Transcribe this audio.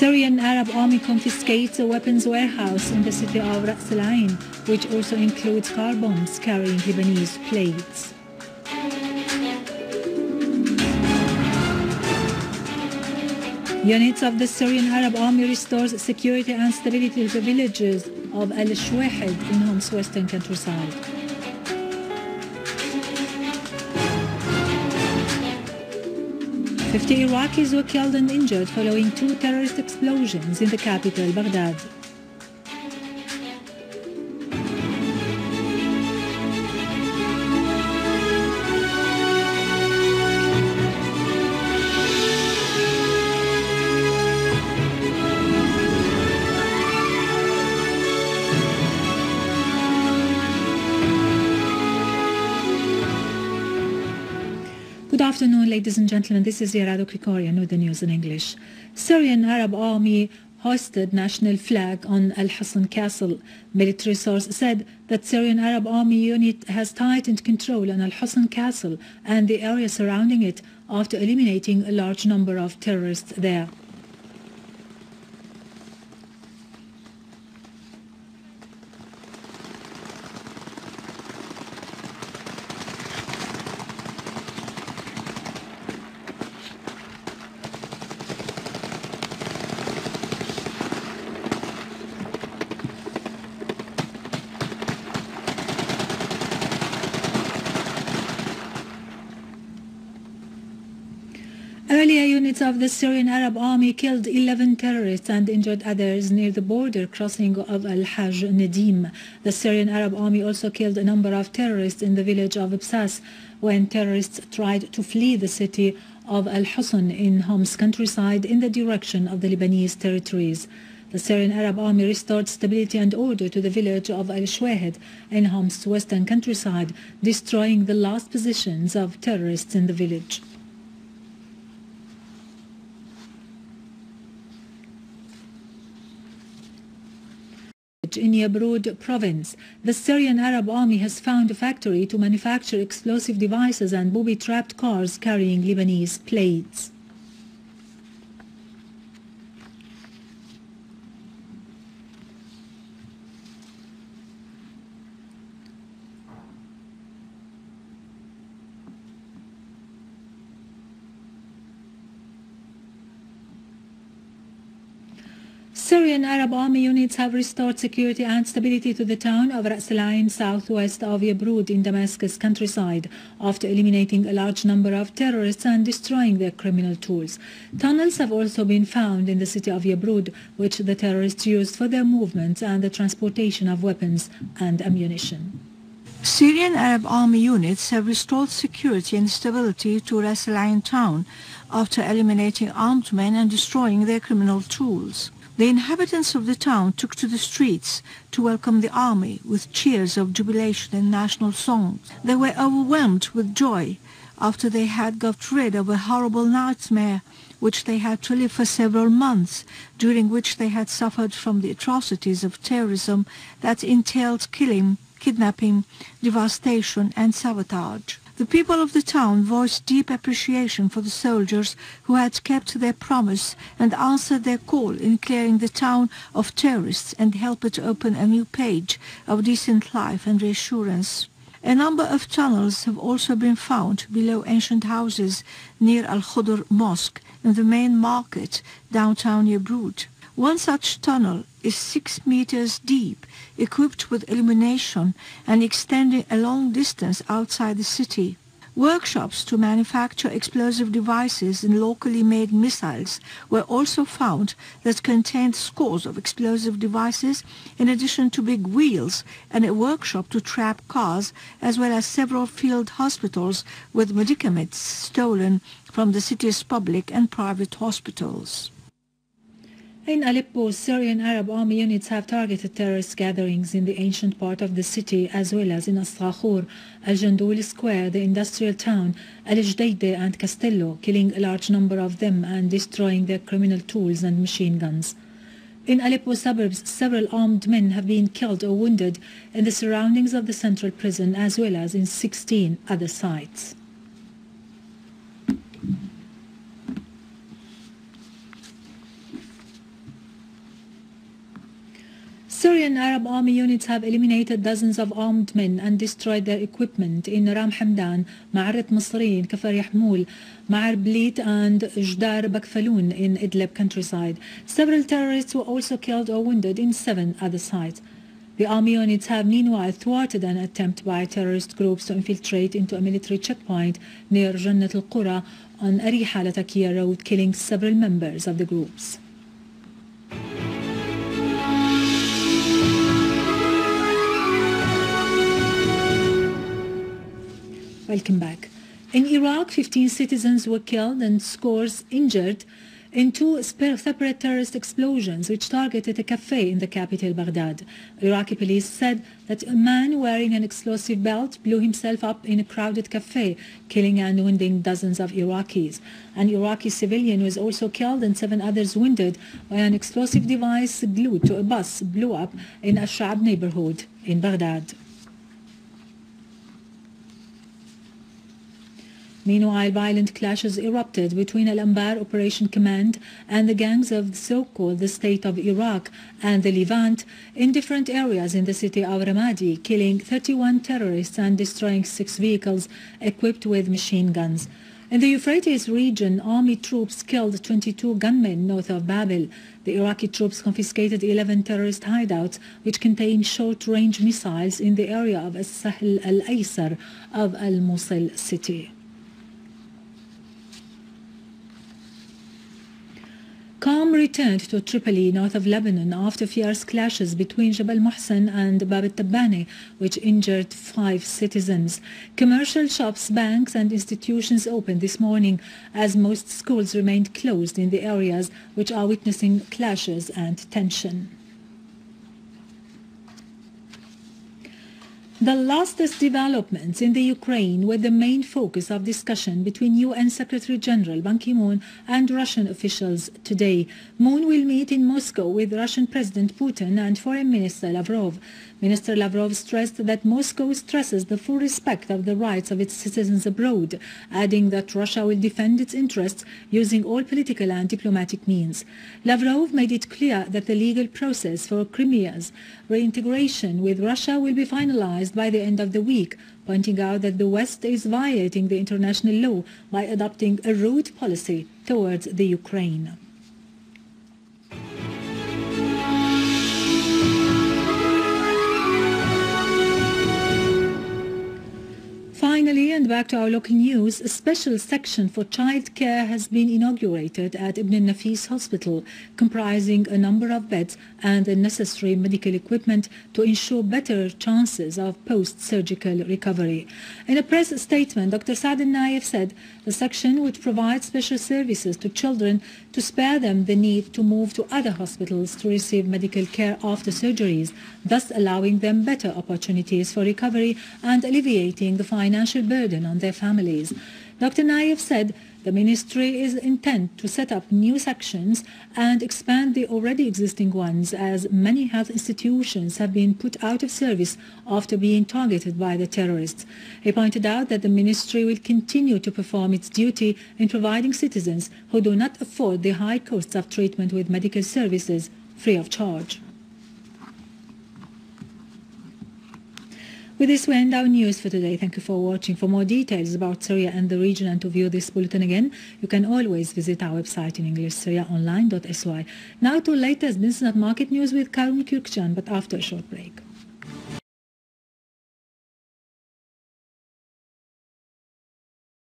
Syrian Arab Army confiscates a weapons warehouse in the city of Ras Al-Ein, which also includes car bombs carrying Lebanese plates. Units of the Syrian Arab Army restores security and stability to the villages of Al-Shweihed in Homs's western countryside. "50 Iraqis were killed and injured following 2 terrorist explosions in the capital, Baghdad." Good afternoon, ladies and gentlemen. This is Yarado Krikorian with the news in English. Syrian Arab Army hoisted national flag on Al-Husn Castle. Military source said that Syrian Arab Army unit has tightened control on Al-Husn Castle and the area surrounding it after eliminating a large number of terrorists there. Earlier units of the Syrian Arab Army killed 11 terrorists and injured others near the border crossing of Al-Hajj Nadim. The Syrian Arab Army also killed a number of terrorists in the village of Ibsas when terrorists tried to flee the city of Al-Husn in Homs's countryside in the direction of the Lebanese territories. The Syrian Arab Army restored stability and order to the village of Al-Shweihed in Homs's western countryside, destroying the last positions of terrorists in the village. In Yabroud province, the Syrian Arab Army has found a factory to manufacture explosive devices and booby-trapped cars carrying Lebanese plates. Syrian Arab Army units have restored security and stability to the town of Ras Al-Ain southwest of Yabroud in Damascus countryside after eliminating a large number of terrorists and destroying their criminal tools. Tunnels have also been found in the city of Yabroud, which the terrorists used for their movements and the transportation of weapons and ammunition. Syrian Arab Army units have restored security and stability to Ras Al-Ain town after eliminating armed men and destroying their criminal tools. The inhabitants of the town took to the streets to welcome the army with cheers of jubilation and national songs. They were overwhelmed with joy after they had got rid of a horrible nightmare which they had to live for several months, during which they had suffered from the atrocities of terrorism that entailed killing, kidnapping, devastation and sabotage. The people of the town voiced deep appreciation for the soldiers who had kept their promise and answered their call in clearing the town of terrorists and helped it open a new page of decent life and reassurance. A number of tunnels have also been found below ancient houses near Al-Khudr Mosque in the main market downtown Yabroud. One such tunnel is 6 meters deep, equipped with illumination and extending a long distance outside the city. Workshops to manufacture explosive devices and locally made missiles were also found that contained scores of explosive devices in addition to big wheels, and a workshop to trap cars, as well as several field hospitals with medicaments stolen from the city's public and private hospitals. In Aleppo, Syrian Arab Army units have targeted terrorist gatherings in the ancient part of the city, as well as in As-Sakhur, Al-Jandoul Square, the industrial town, Al-Jdeide and Castello, killing a large number of them and destroying their criminal tools and machine guns. In Aleppo suburbs, several armed men have been killed or wounded in the surroundings of the central prison, as well as in 16 other sites. Syrian Arab Army units have eliminated dozens of armed men and destroyed their equipment in Ram Hamdan, Ma'arat Masrin, Kafar Yahmoul, Ma'ar Blit and Jdar Bakfaloon in Idlib countryside. Several terrorists were also killed or wounded in 7 other sites. The army units have meanwhile thwarted an attempt by terrorist groups to infiltrate into a military checkpoint near Jannat al-Qura on Ariha Latakia Road, killing several members of the groups. Welcome back. In Iraq, 15 citizens were killed and scores injured in 2 separate terrorist explosions which targeted a cafe in the capital, Baghdad. Iraqi police said that a man wearing an explosive belt blew himself up in a crowded cafe, killing and wounding dozens of Iraqis. An Iraqi civilian was also killed and 7 others wounded when an explosive device glued to a bus blew up in Al-Shweihed neighborhood in Baghdad. Meanwhile, violent clashes erupted between Al-Anbar Operation Command and the gangs of so-called the State of Iraq and the Levant in different areas in the city of Ramadi, killing 31 terrorists and destroying 6 vehicles equipped with machine guns. In the Euphrates region, army troops killed 22 gunmen north of Babel. The Iraqi troops confiscated 11 terrorist hideouts which contain short-range missiles in the area of As-Sahl al-Aysar of Al-Mosul city. Calm returned to Tripoli, north of Lebanon, after fierce clashes between Jabal Muhsin and Bab al-Tabbani, which injured 5 citizens. Commercial shops, banks and institutions opened this morning as most schools remained closed in the areas which are witnessing clashes and tension. The latest developments in the Ukraine were the main focus of discussion between UN Secretary General Ban Ki-moon and Russian officials today. Moon will meet in Moscow with Russian President Putin and Foreign Minister Lavrov. Minister Lavrov stressed that Moscow stresses the full respect of the rights of its citizens abroad, adding that Russia will defend its interests using all political and diplomatic means. Lavrov made it clear that the legal process for Crimea's reintegration with Russia will be finalized by the end of the week, pointing out that the West is violating the international law by adopting a rude policy towards the Ukraine. Finally, and back to our local news, a special section for child care has been inaugurated at Ibn al-Nafis Hospital, comprising a number of beds and the necessary medical equipment to ensure better chances of post-surgical recovery. In a press statement, Dr. Saad al-Naif said the section would provide special services to children to spare them the need to move to other hospitals to receive medical care after surgeries, thus allowing them better opportunities for recovery and alleviating the financial burden on their families. Dr. Naif said the ministry is intent to set up new sections and expand the already existing ones, as many health institutions have been put out of service after being targeted by the terrorists. He pointed out that the ministry will continue to perform its duty in providing citizens who do not afford the high costs of treatment with medical services free of charge. With this, we end our news for today. Thank you for watching. For more details about Syria and the region and to view this bulletin again, you can always visit our website in English, syriaonline.sy. Now to latest business and market news with Karun Kürkcan, but after a short break.